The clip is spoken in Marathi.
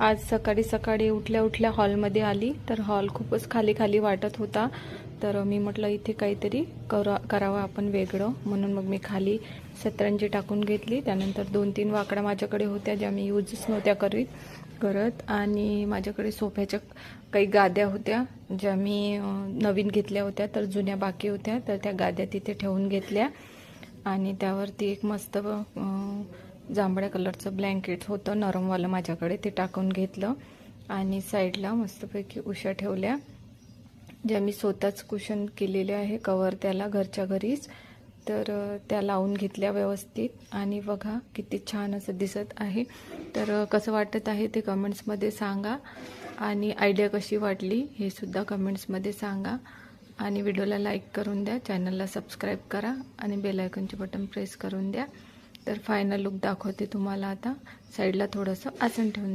आज सकाळी सकाळी उठल्या उठल्या हॉलमध्ये आली, तर हॉल खूपच खाली खाली वाटत होता. तर मी म्हटलं इथे काहीतरी करावं आपण वेगळं, म्हणून मग मी खाली सतरंजी टाकून घेतली. त्यानंतर 2-3 वाकड्या माझ्याकडे होत्या ज्या मी यूजच नव्हत्या करत. आणि माझ्याकडे सोफ्याच्या काही गाद्या होत्या ज्या मी नवीन घेतल्या होत्या, तर जुन्या बाकी होत्या, तर त्या गाद्या तिथे ठेवून घेतल्या. आणि त्यावरती एक मस्त जांभळ्या कलरचं ब्लँकेट होतं नरमवालं माझ्याकडे, ते टाकून घेतलं. आणि साईडला मस्तपैकी उशा ठेवल्या ज्या मी स्वतःच कुशन केलेले आहे कवर त्याला घरच्या घरीच. तर त्या लावून घेतल्या व्यवस्थित आणि बघा किती छान असं दिसत आहे. तर कसं वाटत आहे ते कमेंट्समध्ये सांगा आणि आयडिया कशी वाटली हे सुद्धा कमेंट्समध्ये सांगा. आणि व्हिडिओला लाईक करून द्या, चॅनलला सबस्क्राईब करा आणि बेल आयकॉनचे बटन प्रेस करून द्या. तर फायनल लुक दाखवते तुम्हाला आता. साईडला थोडंसं आसन ठेवून द्या.